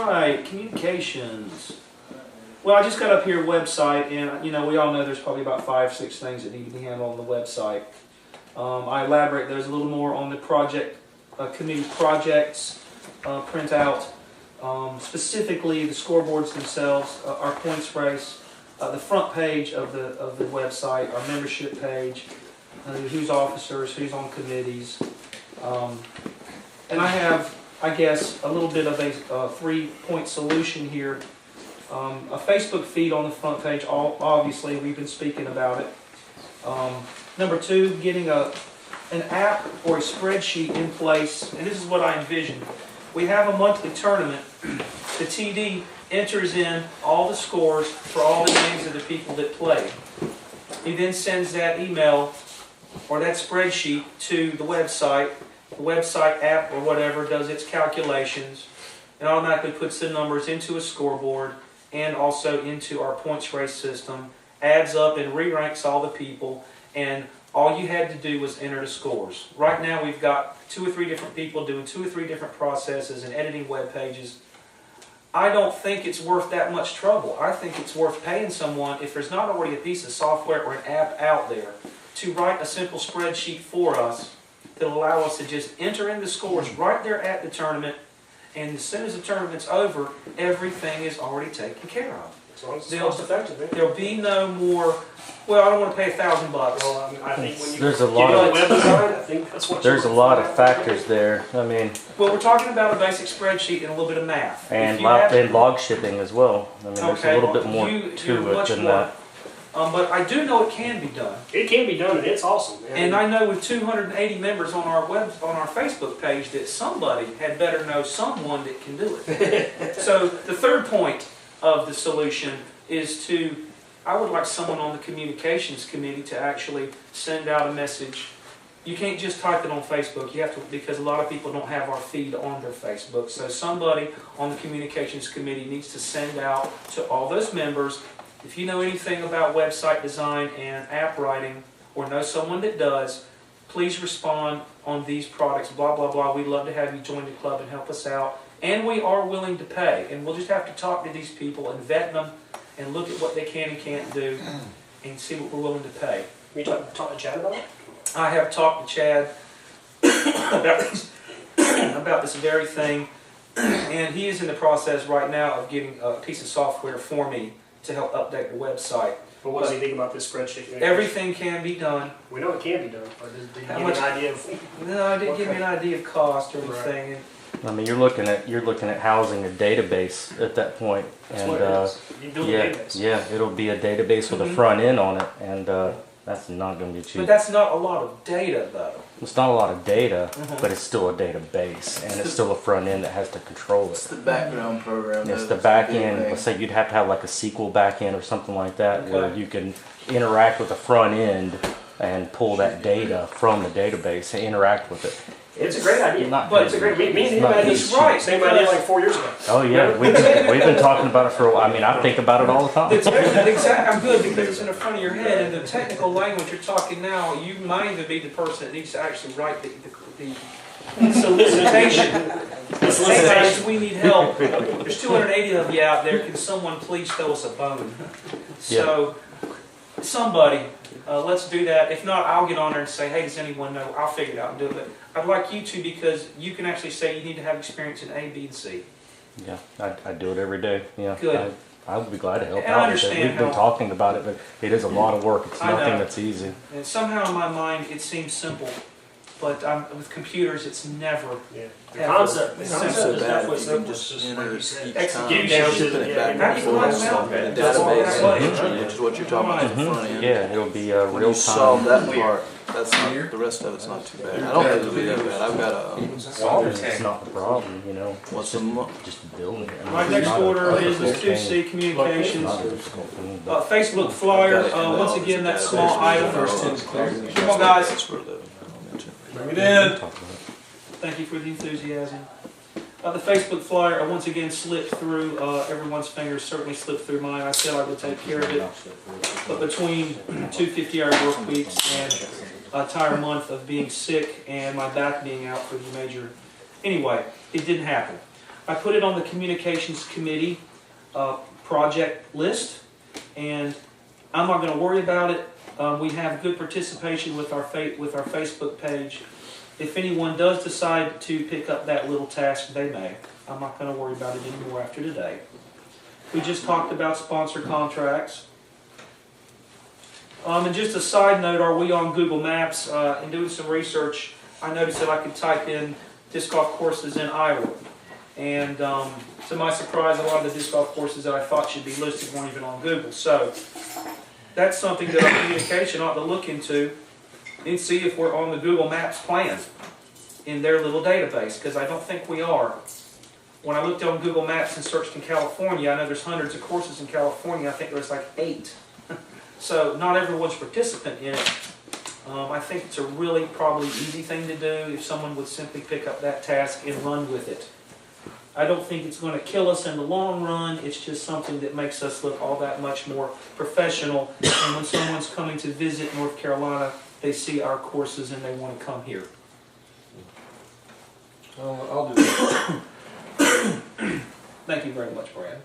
right, communications. Well, I just got up here website, and you know we all know there's probably about 5, 6 things that need to be handled on the website. I elaborate those a little more on the project committee projects printout, specifically the scoreboards themselves, our points race, the front page of the website, our membership page, who's officers, who's on committees, and I have, I guess, a little bit of a 3-point solution here. A Facebook feed on the front page, obviously we've been speaking about it. Number 2, getting an app or a spreadsheet in place, and this is what I envision. We have a monthly tournament. The TD enters in all the scores for all the names of the people that play. He then sends that email or that spreadsheet to the website. The website app or whatever does its calculations and automatically puts the numbers into a scoreboard and also into our points race system, adds up and re-ranks all the people, and all you had to do was enter the scores. Right now we've got 2 or 3 different people doing 2 or 3 different processes and editing web pages. I don't think it's worth that much trouble. I think it's worth paying someone, if there's not already a piece of software or an app out there, to write a simple spreadsheet for us that'll allow us to just enter in the scores right there at the tournament, and as soon as the tournament's over, everything is already taken care of. As long as it's cost effective. There'll be no more, well, I don't want to pay $1,000. Well, I think when you There's a lot of web design, I think that's what there's a lot of factors there. I mean, well, we're talking about a basic spreadsheet and a little bit of math. and log shipping as well. I mean, there's a little bit more to it than that. But I do know it can be done. It can be done, and it's awesome, man. And I know with 280 members on our Facebook page that somebody had better know someone that can do it. So the third point of the solution is I would like someone on the communications committee to actually send out a message. You can't just type it on Facebook. You have to, because a lot of people don't have our feed on their Facebook. So somebody on the communications committee needs to send out to all those members, if you know anything about website design and app writing, or know someone that does, please respond on these products, blah, blah, blah. We'd love to have you join the club and help us out. And we are willing to pay. And we'll just have to talk to these people and vet them and look at what they can and can't do and see what we're willing to pay. You talk to Chad about it? I have talked to Chad about this very thing, and he is in the process right now of getting a piece of software for me to help update the website. But what does he think about this spreadsheet? Everything can be done. We know it can be done. Or did you How give much- an idea of? No, it didn't give me an idea of cost or anything. I mean, you're looking at housing a database at that point, That's and what it is. You build a database. yeah, it'll be a database with a front end on it, and that's not going to be But cheap. that's not a lot of data, though. It's not a lot of data, Mhm. but it's still a database, and it's still a front end that has to control It's it. the background program. It's though, the back big end. thing. Let's say you'd have to have like a SQL back end or something like that, where Okay. you can interact with the front end and pull that data from the database and interact with it. It's a great idea. Not But it's a great. Me and him not had easy. this same idea like 4 years ago. Oh yeah, we've been talking about it for a while. I mean, I think about it all the time. It's exactly, I'm good because it's in the front of your head, and the technical language you're talking now, you might even be the person that needs to actually write the solicitation. Sometimes we need help. There's 280 of you out there. Can someone please throw us a bone? So, somebody, let's do that. If not, I'll get on there and say, hey, does anyone know? I'll figure it out and do it. But I'd like you to, because you can actually say you need to have experience in A, B, and C. Yeah, I do it every day. Yeah, Good. I would be glad to help And I out with it. understand We've been how- talking about it, but it is a lot of work. It's I know. nothing that's easy. And somehow in my mind it seems simple, but with computers it's never. Yeah. The Yeah. concept. The It's concept so is bad definitely if you simple. can It's just just enter like you each said. time, Execution. shipping it back Yeah. and forth in a That's all database, right. which is what you're talking about, the front end. Yeah, it'll be When real you solve time. that part, that's not, the rest of it's not too bad. I don't think it'll be that bad. I've got a, It's not the problem, you know. what's It's the mo- just building it. I mean, My it's next not a order is the difficult thing. 2C communications. Not a difficult thing, but Facebook flyer, once again that small item. Come on guys, That's for the, bring it we in. can talk about it. Thank you for the enthusiasm. The Facebook flyer, I once again slipped through everyone's fingers, certainly slipped through mine. I said I would take care of it. But between 2 50-hour work weeks and an entire month of being sick and my back being out for the major... Anyway, it didn't happen. I put it on the communications committee project list, and I'm not going to worry about it. We have good participation with our Facebook page. If anyone does decide to pick up that little task, they may. I'm not going to worry about it anymore after today. We just talked about sponsor contracts. And just a side note, are we on Google Maps? In doing some research, I noticed that I could type in disc golf courses in Iowa. And to my surprise, a lot of the disc golf courses that I thought should be listed weren't even on Google. So that's something that our communication ought to look into and see if we're on the Google Maps plan in their little database, because I don't think we are. When I looked on Google Maps and searched in California, I know there's hundreds of courses in California. I think there's like 8. So not everyone's participant in it. I think it's a really probably easy thing to do if someone would simply pick up that task and run with it. I don't think it's going to kill us in the long run. It's just something that makes us look all that much more professional. And when someone's coming to visit North Carolina, they see our courses and they want to come here. I'll do that. Thank you very much, Brad.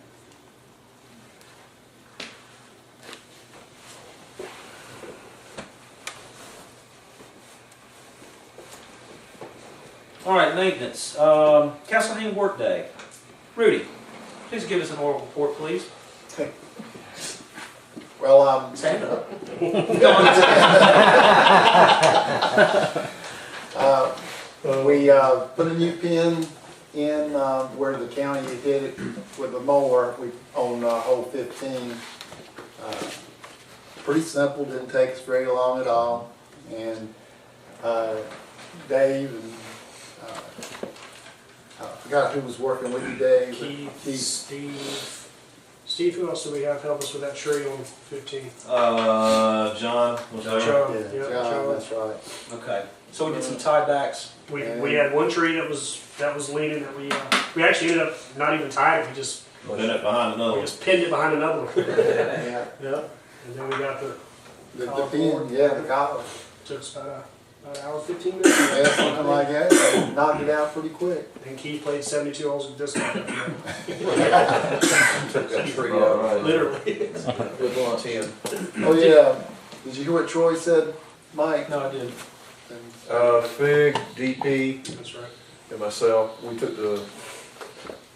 All right, maintenance. Castleton Workday. Rudy, please give us an oral report, please. Well, Stand up. we put a new pin in where the county hit it with the mower. We on hole 15. Pretty simple, didn't take us very long at all. And Dave and I forgot who was working with you, Dave. Keith, Steve. Steve, who else do we have help us with that tree on 15? John was there. John. Yeah, Yeah, John, John. that's right. Okay. So we did some tiebacks. We had one tree that was leaning that we actually ended up not even tying it. We just Then it behind another one. pinned it behind another one. Yeah, Yeah. And then we got the the pin, yeah, the collar. took us about an hour 15 minutes. Yeah, something like that. They knocked it out pretty quick. And Keith played 72 holes of disc golf. Took that tree out. Literally. Good one, Tim. Oh yeah, did you hear what Troy said, Mike? No, I didn't. Fig, DP, That's right. and myself, we took the,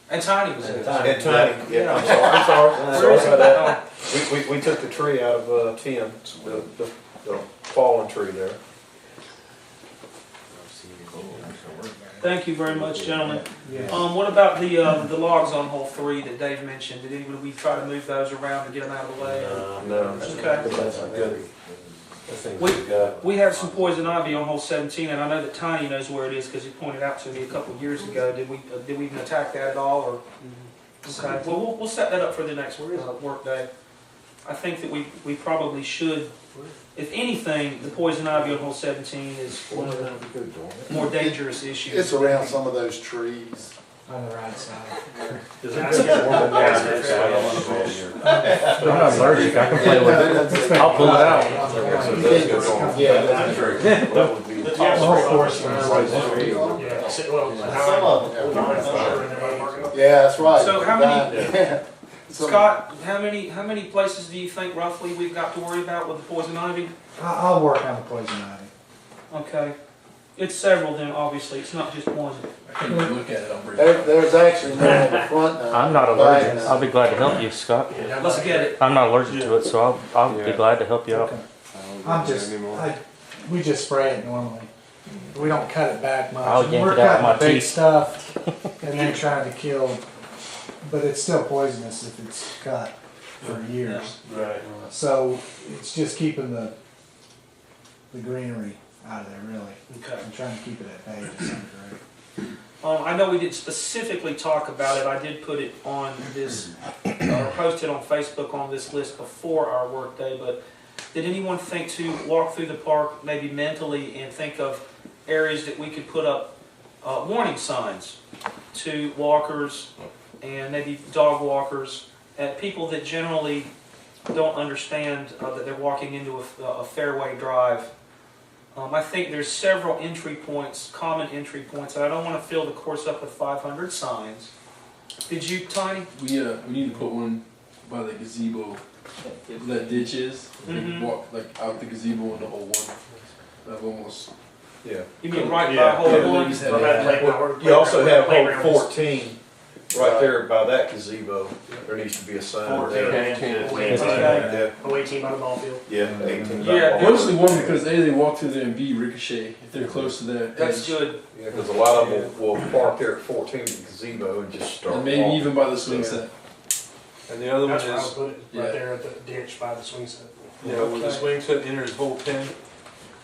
And Tiny was in it. and Tiny, yeah, I'm sorry. Where is Sorry it? about that. We took the tree out of 10, the fallen tree there. Thank you very much, gentlemen. Yeah. What about the logs on hole 3 that Dave mentioned? Did we try to move those around to get them out of the way? No. Okay. We have some poison ivy on hole 17, and I know that Tiny knows where it is because he pointed out to me a couple of years ago. Did we even attack that at all? Or okay, well we'll set that up for the next work day. I think that we probably should. If anything, the poison ivy on hole 17 is one of the more dangerous issues. It's around some of those trees. On the right side. Does it get more than that? I'm not allergic. I can play with it. I'll pull it out. Yeah, that's That would be. The top whole course. Yeah. yeah, that's right. So how many- Yeah. Scott, how many places do you think roughly we've got to worry about with the poison ivy? I'll work on the poison ivy. Okay, it's several then. Obviously, it's not just one. Look at it, I'll bring There's actually more on the front now. I'm not allergic. I'll be glad to help you, Scott. Let's get it. I'm not allergic to it, so I'll be glad to help you out. We just spray it normally. We don't cut it back much. I'll yank We're it out with cutting my the big teeth. stuff and then trying to kill, but it's still poisonous if it's cut for years. Right. So it's just keeping the greenery out of there, really. Okay. I'm trying to keep it at bay to some degree. I know we didn't specifically talk about it. I did put it on this, or post it on Facebook on this list before our work day, but did anyone think to walk through the park maybe mentally and think of areas that we could put up warning signs to walkers and maybe dog walkers and people that generally don't understand that they're walking into a fairway drive? I think there's several entry points, common entry points, and I don't want to fill the course up with 500 signs, Did you, Tiny? We need to put one by the gazebo. Where that ditch is. You can walk like out the gazebo and the whole one. I've almost. Yeah. You mean right by hole Yeah, one? we Or that playground- You also have hole playground. 14, right there by that gazebo. There needs to be a sign there. Yeah, Oh, 18 by the ball field. yeah, 18. Yeah. Mostly one because A, they walk through there and B, ricochet if they're close to that. That's edge. good. Yeah, because a lot of them will park there at 14 at the gazebo and just start And maybe walking. even by the swing set. And the other one That's where I would is, put it, Yeah. right there at the ditch by the swing set. yeah, when the swing set enters hole 10,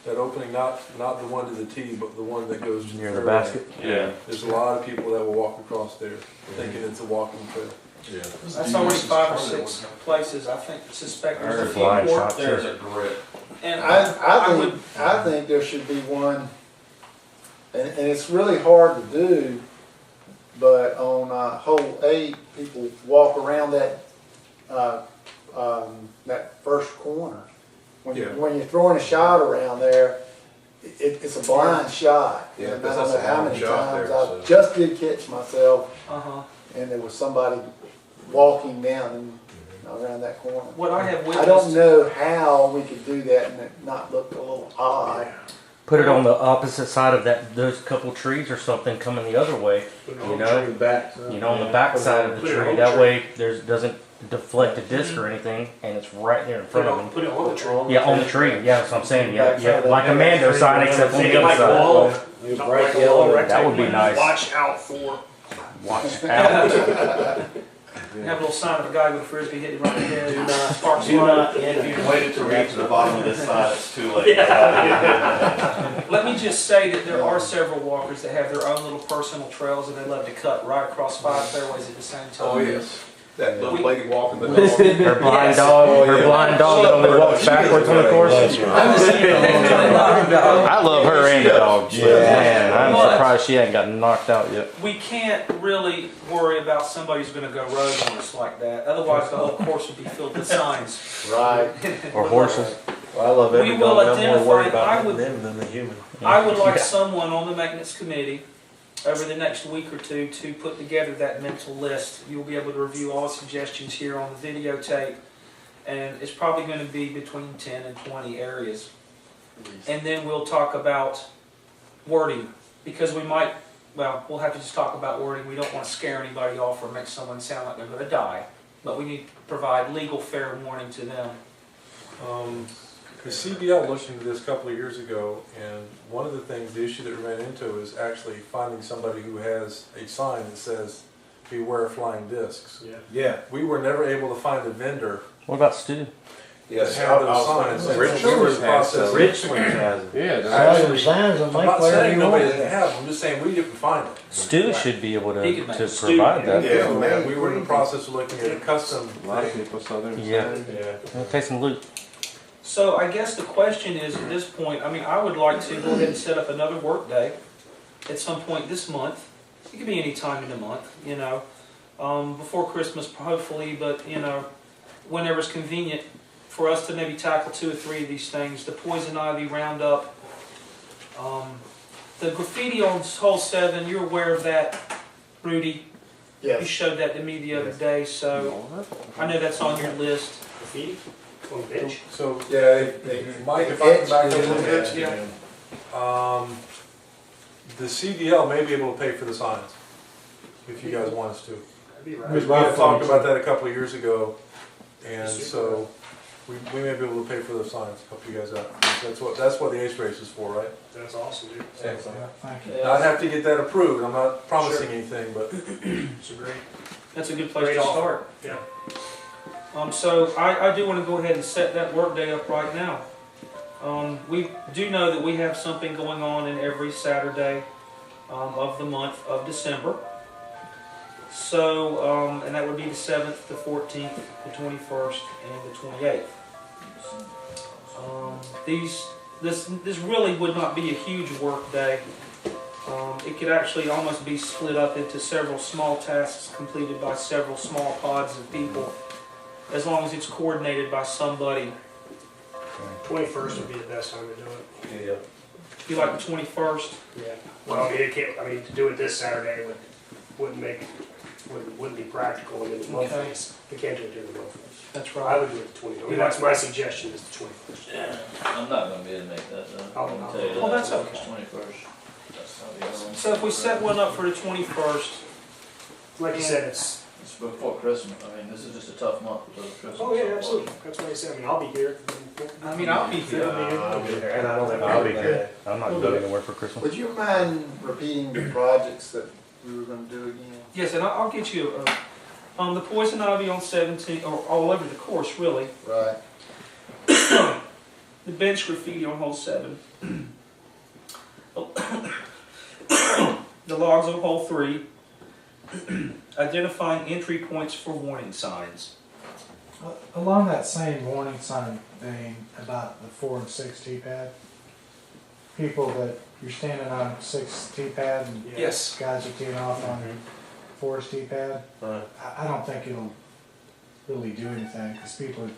that opening, not the one to the tee, but the one that goes to Near the fairway. basket. Yeah. There's a lot of people that will walk across there, thinking it's a walking trail. Yeah. That's already 5 or 6 places, I think, suspect there's a There's few line more. shots. There's a grip. And I think there should be one, and it's really hard to do, but on hole 8, people walk around that that first corner. When Yeah. when you're throwing a shot around there, it's a blind shot. Yeah, And I because don't that's know a how long many shot times there, I so. just did catch myself, Uh-huh. and there was somebody walking down around that corner. What I have I don't witnessed, know how we could do that and it not look a little odd. Put it on the opposite side of those couple trees or something coming the other way. Put it You on know, Back. on the back side of the Put it on tree. the That tree. way doesn't deflect a disc or anything, and it's right there in front of them. Put it on the tree. Yeah, on the tree. Yeah, that's what I'm saying. Yeah, like a Mando sign, except on Make the it like other a side. wall. You Not bright like a yellow. wall That rectangle. would be nice. Watch out for. Watch out. have a little sign of a guy with a frisbee hitting right in the head. Do not. Sparks Do fly. not. If you waited to reach the bottom of this side, it's too late. Let me just say that there are several walkers that have their own little personal trails and they love to cut right across 5 fairways at the same time. Oh, yes. That little We- lady walking the dog. Her blind Yes. dog. Oh, Her yeah. blind dog that only walks backwards on the course. I haven't seen it in a long time. I love her and the dog. Yeah. Man, I'm But- surprised she ain't gotten knocked out yet. We can't really worry about somebody who's going to go rogue on us like that. Otherwise, the whole course would be filled with signs. Right. Or horses. Well, I love We every will dog. I'm more worried identify- I about would- them than the human. I would like someone on the maintenance committee over the next week or two to put together that mental list. You'll be able to review all suggestions here on the videotape, and it's probably going to be between 10 and 20 areas. And then we'll talk about wording, because we might, well, we'll have to just talk about wording. We don't want to scare anybody off or make someone sound like they're going to die, but we need to provide legal fair warning to them. The CBL looked into this a couple of years ago, and one of the things, the issue that we ran into is actually finding somebody who has a sign that says, beware flying discs. Yeah. Yeah. We were never able to find a vendor What about Stu? Yes. that had those signs. And Richmond we were in has the process of- Richmond has it. Yeah, Actually, signs will I'm make not whatever saying you nobody want. didn't have them, I'm just saying we didn't find them. Stu should be able He could to make to Stu, provide that. Yeah. Yeah, we were in the process of looking at a custom A lot of thing. people saw their Yeah. sign. It'll take some loot. So I guess the question is, at this point, I mean, I would like to go ahead and set up another work day at some point this month. It could be any time in the month, you know, before Christmas hopefully, but, you know, whenever it's convenient for us to maybe tackle 2 or 3 of these things. The poison ivy roundup, the graffiti on hole 7, you're aware of that, Rudy? You Yes. showed that to me the other day, so I know that's on your list. Graffiti on the bench. So, Yeah. Mike, if I can back up a Etched little in bit, Yeah. the CDL may be able to pay for the signs, if you guys want us to. That'd be right. Because we had talked about that a couple of years ago, and so we may be able to pay for those signs, help you guys out. That's what the ace race is for, right? That's awesome, dude. Excellent. Thank you. I'd have to get that approved, I'm not promising anything, but It's a great. That's a good place Great to offer. start. Yeah. So I do want to go ahead and set that work day up right now. We do know that we have something going on in every Saturday of the month of December. So, and that would be the 7th, the 14th, the 21st, and the 28th. This really would not be a huge work day. It could actually almost be split up into several small tasks completed by several small pods of people, as long as it's coordinated by somebody. 21st would be the best time to do it. Yeah. You like the 21st? Yeah. Well, I mean, to do it this Saturday wouldn't make wouldn't be practical in the month phase. We can't do it during the month phase. That's I right. would do it the 20th. I mean, that's my suggestion is the 21st. I'm not gonna be able to make that though. I'll- I'm gonna tell you Well, that. that's okay. 21st. That's how we go. So if we set one up for the 21st, Like you said, it's, It's before Christmas. I mean, this is just a tough month because of Christmas. oh yeah, absolutely. That's what I said. I mean, I'll be here. I mean, I'll be here. And I don't think I'll be here. I'm not going anywhere for Christmas. Would you mind repeating the projects that we were gonna do again? Yes, and I'll get you, the poison ivy on 17, or all over the course, really. Right. The bench graffiti on hole 7. The logs on hole 3. Identifying entry points for warning signs. Along that same warning sign vein about the 4 and 6 tee pad, people that you're standing on 6 tee pad and Yes. guys are teeing off on 4's tee pad, I don't think it'll really do anything because people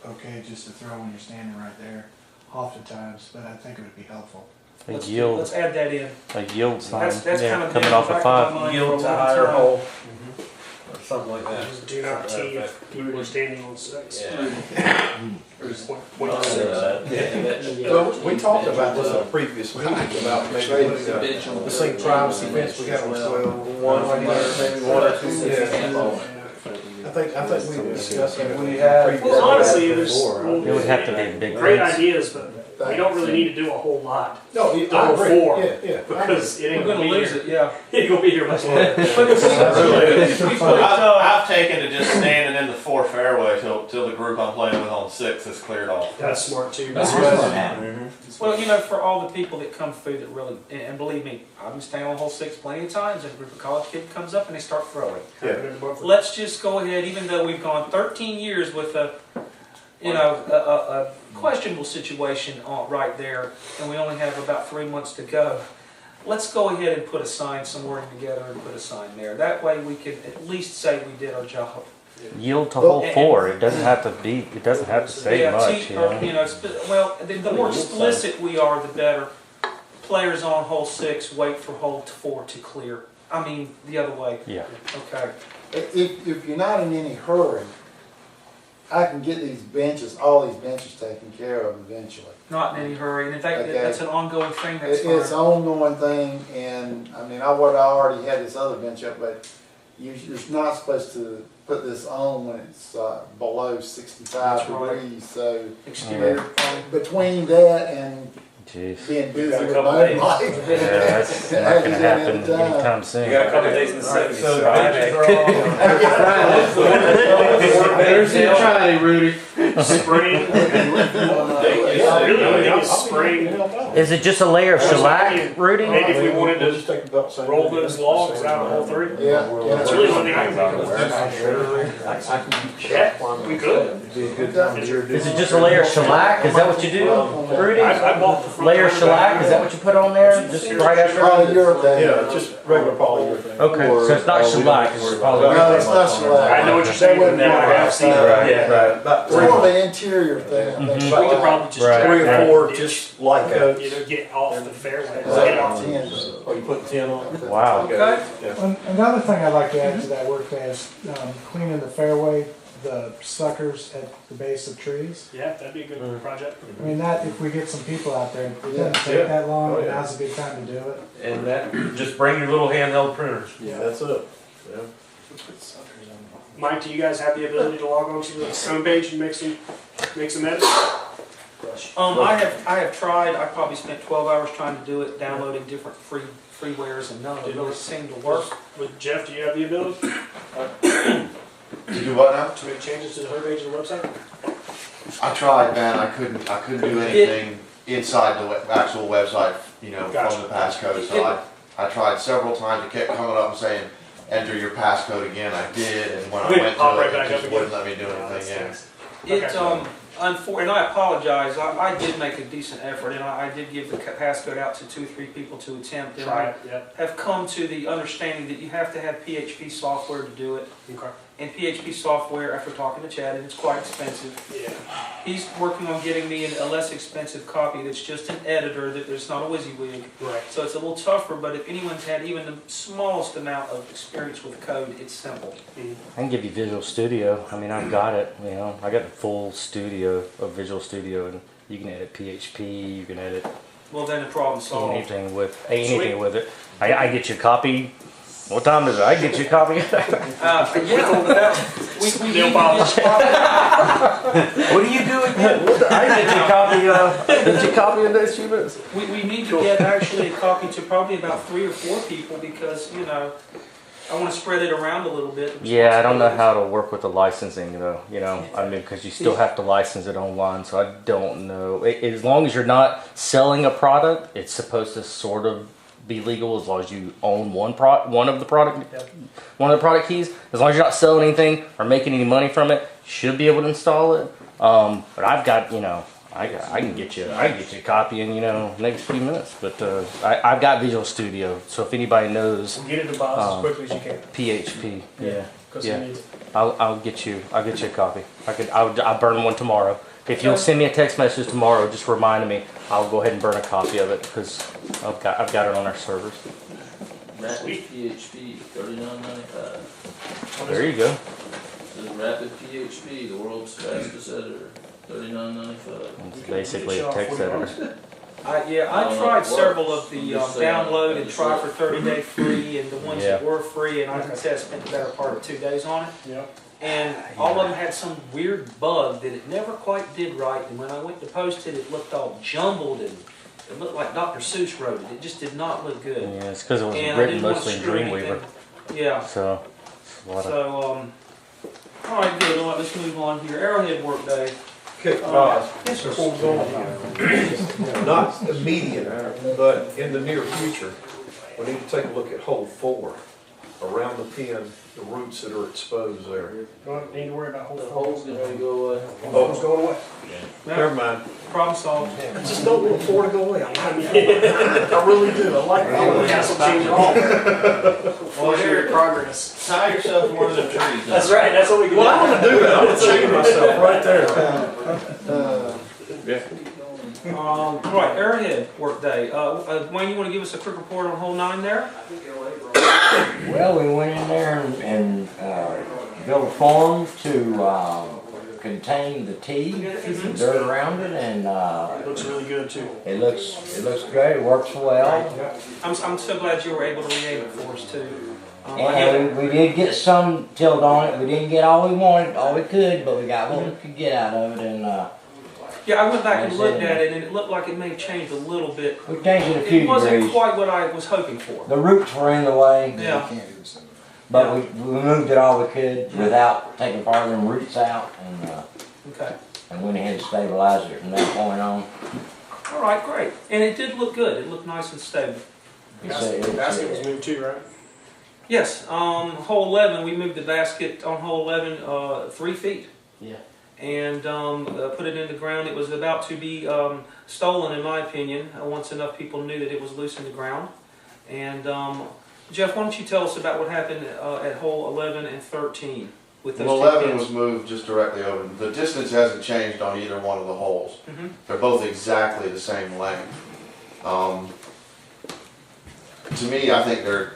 are okay just to throw when you're standing right there oftentimes, but I think it would be helpful. A Let's yield, add that in. a yield sign, That's kind yeah, of coming been off in the of back of 5. my mind Yield for a to long higher time. hole, or something like that. Just do not tee if people are standing on 6. Or just point to 6. Well, we talked about this in a previous meeting, about maybe the same privacy fence we got on 12, maybe 1 or 2. I think we discussed that when you had. Well, honestly, there's It would have to be a big great fence. ideas, but we don't really need to do a whole lot. No, I Double agree. 4. Yeah. Because it ain't We're gonna gonna be lose here. it, yeah. It ain't gonna be here much longer. But if we put, I've taken to just standing in the 4 fairway till the group I'm playing with on 6 is cleared off. That's smart too. That's well, you know, for all the people that come through that really, and believe me, I've been standing on hole 6 plenty of times, and a group of college kid comes up and they start throwing. Let's just go ahead, even though we've gone 13 years with a questionable situation right there, and we only have about 3 months to go. Let's go ahead and put a sign, some wording together, and put a sign there. That way we can at least say we did our job. Yield to hole 4. It doesn't have to be. It doesn't have to say much. Well, the more explicit we are, the better. Players on hole 6 wait for hole 4 to clear. I mean, the other way. Yeah. Okay. If you're not in any hurry, I can get all these benches taken care of eventually. Not in any hurry, and in fact, Okay. that's an ongoing thing. That's It's an fine. ongoing thing, and I mean, I already had this other bench up, but you're not supposed to put this on when it's below 65 That's right. degrees, so Exterior. between that and Jeez. being busy got a with couple my days. life. Yeah, that's not going to happen anytime soon. You got a couple days in the 70s. So Friday. There's the Friday, Rudy. Spring. Really, I think it's spring. Is it just a layer of shellac, Rudy? Maybe if we wanted We'll to just take the belt sign. roll those logs out of hole 3. Yeah. That's really one thing I can think of. Yeah, we could. It'd be a good time of year to do Is it just a layer of shellac? Is that what you do, Rudy? I bought the front. Layer of shellac? Is that what you put on there? Just right after? Polyurethane. Yeah, just regular polyurethane. Okay, so it's not shellac, it's just No, polyurethane. it's not shellac. I know what you're saying, but never have seen it. Right. It's more of an interior thing, I think. We could probably just Right. drag 3 that or 4, ditch, just light coats. get off the fairway. Is Get that off. 10? Oh, you put 10 on? Wow. Okay. Another thing I'd like to add to that workday is cleaning the fairway, the suckers at the base of trees. Yeah, that'd be a good project. I mean, that, if we get some people out there, it doesn't Yeah. take that long, Oh, yeah. now's a good time to do it. And that, just bring your little handheld printers. Yeah, that's it. Yeah. Mike, do you guys have the ability to log on to the homepage and make some edits? I have tried. I probably spent 12 hours trying to do it, downloading different freewares, and none of them really seemed to work. With Jeff, do you have the ability To do what now? to make changes to the homepage of the website? I tried, man. I couldn't do anything inside the actual website, Gotcha. from the passcode. So I tried several times. It kept coming up and saying, enter your passcode again. I did, and when I went Pop to right it, back it up just again. wouldn't let me do anything. Yeah. It And I apologize, I did make a decent effort, and I did give the passcode out to 2 or 3 people to attempt, and Try I it, yep. have come to the understanding that you have to have PHP software to do it. Okay. And PHP software, after talking to Chad, and it's quite expensive. Yeah. He's working on getting me a less expensive copy that's just an editor, that there's not a WYSIWYG. Right. So it's a little tougher, but if anyone's had even the smallest amount of experience with code, it's simple. I can give you Visual Studio. I mean, I've got it. You know, I got the full studio of Visual Studio, and you can edit PHP. You can edit Well, then the problem solved. anything with it. I get you a copy. What time is it? I get you a copy. Yeah, we Still need follow. to What do you do again? I get you a copy. Get you a copy in those few minutes. we need to get actually a copy to probably about 3 or 4 people, because, you know, I want to spread it around a little bit. Yeah, I don't know how to work with the licensing though. You know, I mean, because you still have to license it online, so I don't know. As long as you're not selling a product, it's supposed to sort of be legal as long as you own one of the product keys. As long as you're not selling anything or making any money from it, you should be able to install it. But I've got, you know, I can get you a copy in, you know, next few minutes. But I've got Visual Studio, so if anybody knows Get it to Bob as quickly as you can. PHP, yeah, Because yeah. he needs it. I'll get you a copy. I'll burn one tomorrow. If you'll send me a text message tomorrow, just reminding me, I'll go ahead and burn a copy of it because I've got it on our servers. Rapid PHP, $39.95. There you go. Says Rapid PHP, the world's fastest editor, $39.95. It's basically a text editor. I tried several of the download and try for 30-day free, and the ones that were free, and I can say I spent the better part of 2 days on it. Yep. And all of them had some weird bug that it never quite did right, and when I went to post it, it looked all jumbled, and it looked like Dr. Seuss wrote it. It just did not look good. Yeah, it's because it was And I written didn't want to mostly in screw Dreamweaver. anything. Yeah. So, it's a lot of... So, all right, good. All right, let's move on here. Arrowhead Workday. Okay, Yes, sir. before we go on, not immediate, but in the near future, we need to take a look at hole 4, around the pin, the roots that are exposed there. Don't need to worry about The whole hole's gonna go away. Hole's going away. Never mind. Problem solved. I just don't want 4 to go away. I really do. I like it. Castle change it all. Well, here in progress. Tie yourself to one of them trees. That's right. That's what we can do. Well, I'm gonna do that. I'm gonna chain myself right there. All right, Arrowhead Workday. Wayne, you want to give us a quick report on hole 9 there? Well, we went in there and built a form to contain the tee, the dirt around it, and It looks really good too. it looks great. It works well. I'm so glad you were able to rename it for us too. And we did get some tilled on it. We didn't get all we wanted, all we could, but we got what we could get out of it. And Yeah, I went back and looked at it, and it looked like it may have changed a little bit. we changed it a few It wasn't degrees. quite what I was hoping for. The roots were in the way, Yeah. but we moved it all we could without taking part of them roots out, Okay. and went ahead and stabilized it from that point on. All right, great. And it did look good. It looked nice and stable. Basket was moved too, right? Yes, hole 11, we moved the basket on hole 11 3 feet. Yeah. And put it in the ground. It was about to be stolen, in my opinion, once enough people knew that it was loose in the ground. And Jeff, why don't you tell us about what happened at hole 11 and 13 with those Well, two 11 pins? was moved just directly over. The distance hasn't changed on either one of the holes. Mhm. They're both exactly the same length. To me, I think they're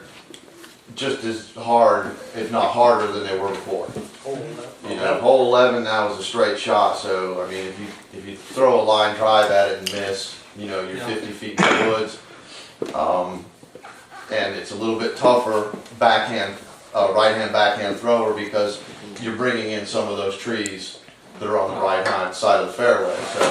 just as hard, if not harder, than they were before. You know, hole 11 now is a straight shot, so I mean, if you throw a line drive at it and miss, you know, you're 50 feet in the woods. And it's a little bit tougher backhand, right-hand backhand thrower because you're bringing in some of those trees that are on the right-hand side of the fairway. So,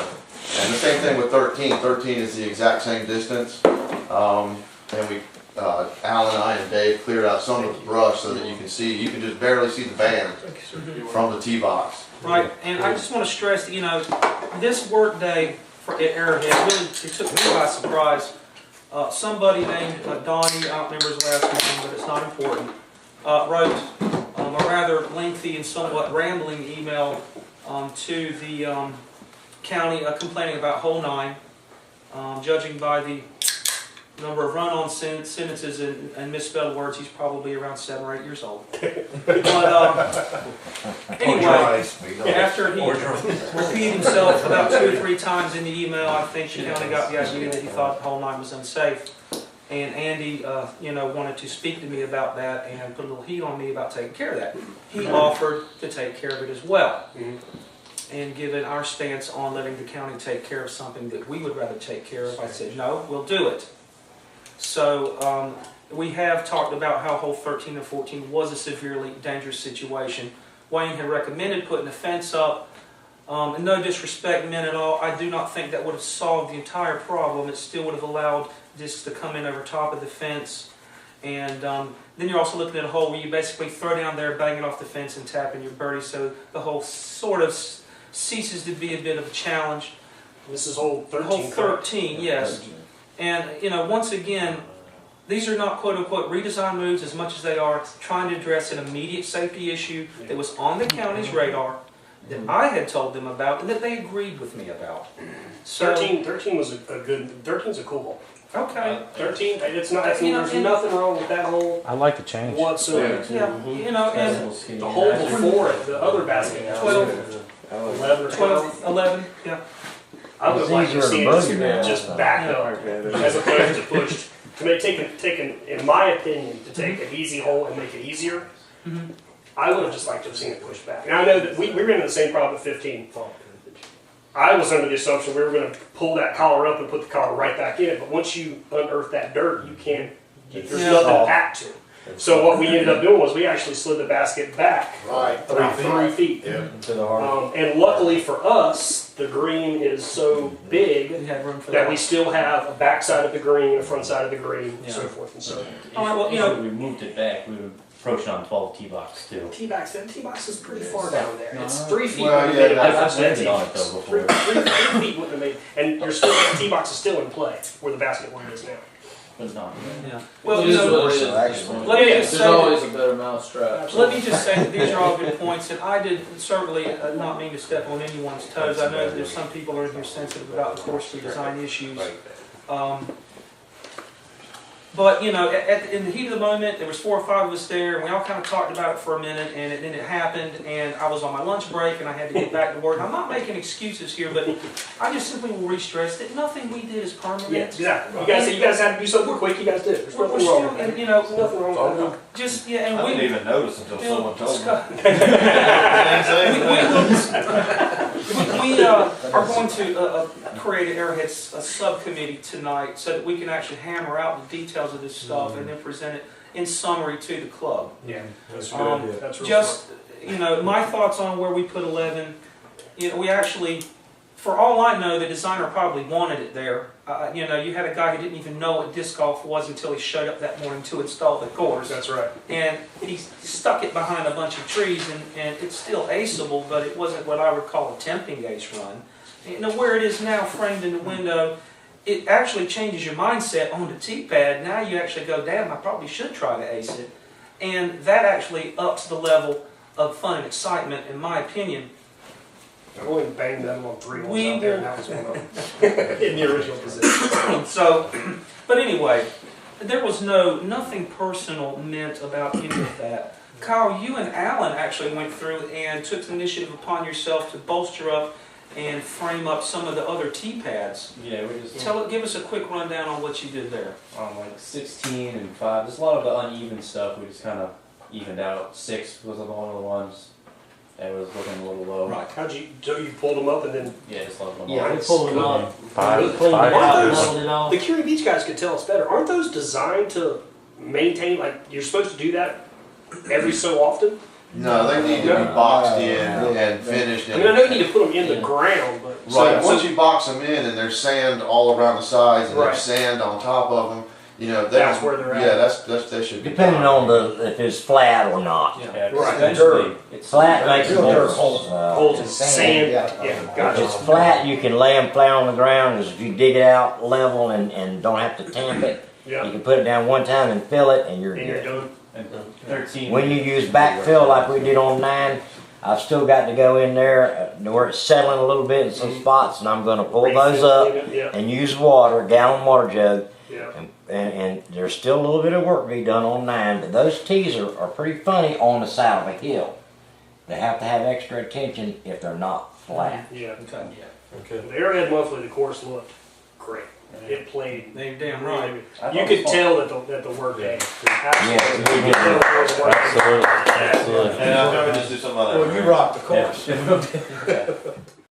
and the same thing with 13. 13 is the exact same distance. And we, Alan and I and Dave cleared out some of the brush so that you can just barely see the band from the tee box. Right, and I just want to stress that, you know, this work day at Arrowhead really, it took me by surprise. Somebody named Donnie, I don't remember his last name, but it's not important, wrote a rather lengthy and somewhat rambling email to the county complaining about hole 9. Judging by the number of run-on sentences and misspelled words, he's probably around 7 or 8 years old. But anyway, after he repeated himself about 2 or 3 times in the email, I think the county got the idea that he thought hole 9 was unsafe. And Andy, wanted to speak to me about that and put a little heat on me about taking care of that. He offered to take care of it as well. And given our stance on letting the county take care of something that we would rather take care of, I said, no, we'll do it. So we have talked about how hole 13 and 14 was a severely dangerous situation. Wayne had recommended putting a fence up. And no disrespect meant at all, I do not think that would have solved the entire problem. It still would have allowed discs to come in over top of the fence. And then you're also looking at a hole where you basically throw down there, bang it off the fence, and tap in your birdie. So the hole sort of ceases to be a bit of a challenge. This is hole 13. Hole 13, yes. And, once again, these are not quote-unquote redesign moves as much as they are trying to address an immediate safety issue that was on the county's radar, that I had told them about, and that they agreed with me about. So, 13 was a good, 13's a cool hole. Okay. 13, it's not, there's nothing wrong with that hole I like the change. whatsoever. Yeah, and The hole before it, the other basket house. 11 or 12, 11, yeah. I would have liked to It's see easier to it boogie just now. back up as opposed to pushed. To make taken, in my opinion, to take an easy hole and make it easier, I would have just liked to have seen it pushed back. Now I know that we ran into the same problem at 15. I was under the assumption we were going to pull that collar up and put the collar right back in it, but once you unearth that dirt, you can't. There's nothing back to. So what we ended up doing was we actually slid the basket back about 3 feet. And luckily for us, the green is so big We had room for that that. we still have a back side of the green, a front side of the green, so forth and so on. All right, well, we moved it back, we would approach it on 12 tee box too. T-box is pretty far down there. It's 3 feet. Well, wouldn't yeah, have made a I've difference. landed on it though before. 3 feet wouldn't have made, and you're still, the T-box is still in play where the basket one is now. But not. Yeah. Well, It is what it is. let me just There's say, always a better mousetrap. let me just say that these are all good points, and I did certainly not mean to step on anyone's toes. I know that there's some people who are sensitive about the course redesign issues. But, in the heat of the moment, there was 4 or 5 of us there, and we all kind of talked about it for a minute, and then it happened, and I was on my lunch break, and I had to get back to work. I'm not making excuses here, but I just simply will re-stress that nothing we did is permanent. Yeah, exactly. You guys had to do something quick, you guys did. There's We're nothing wrong still, with that. and, There's nothing wrong with that. just, yeah, and I we... didn't even notice until someone told me. We are going to create an Airhead subcommittee tonight so that we can actually hammer out the details of this stuff and then present it in summary to the club. Yeah, That's a good idea. that's real Just, my thoughts on where we put 11, we actually, for all I know, the designer probably wanted it there. You had a guy who didn't even know what disc golf was until he showed up that morning to install the course. That's right. And he stuck it behind a bunch of trees, and it's still aceable, but it wasn't what I would call a tempting ace run. Where it is now, framed in the window, it actually changes your mindset on the tee pad. Now you actually go, damn, I probably should try to ace it. And that actually ups the level of fun and excitement, in my opinion. I've only banged that on 3 holes We out there, and that was one of them. In the original position. So, but anyway, there was nothing personal meant about any of that. Kyle, you and Alan actually went through and took the initiative upon yourself to bolster up and frame up some of the other tee pads. Yeah, we just Give us a quick rundown on what you did there. like 16 and 5. There's a lot of the uneven stuff. We just kind of evened out. 6 was one of the ones that was looking a little low. Right. So you pulled them up and then Yeah, just leveled them Yeah, off. we pulled them up, Five, we cleaned it out, Five. leveled it off. the Curie Beach guys could tell us better. Aren't those designed to maintain, like you're supposed to do that every so often? No, they need to be boxed in and finished. I mean, I know you need to put them in the ground, but Right, once you box them in and there's sand all around the sides and Right. there's sand on top of them, That's where they're at. Yeah, that's they should be. Depending on if it's flat or not. Yeah, 'cause Right. eventually it's Flat makes a difference. holes in sand. Yeah, If gotcha. it's flat, you can lay them flat on the ground, 'cause if you dig it out level and don't have to tamp it, Yeah, you can put it down one time and fill it and you're and you're good. done. and 13. When you use backfill like we did on 9, I've still got to go in there where it's settling a little bit in some spots, and I'm gonna pull those up Yeah, and use water, a gallon water jug. yeah. And there's still a little bit of work to be done on 9, but those tees are pretty funny on the side of a hill. They have to have extra attention if they're not flat. Yeah. Okay. The Arrowhead Monthly, the course looked great. It played. They damn really right. good. You could tell that the work day. Absolutely. Yes, You could tell that it was working. Absolutely. Absolutely. And I'll just do something on that. Well, you rock the course.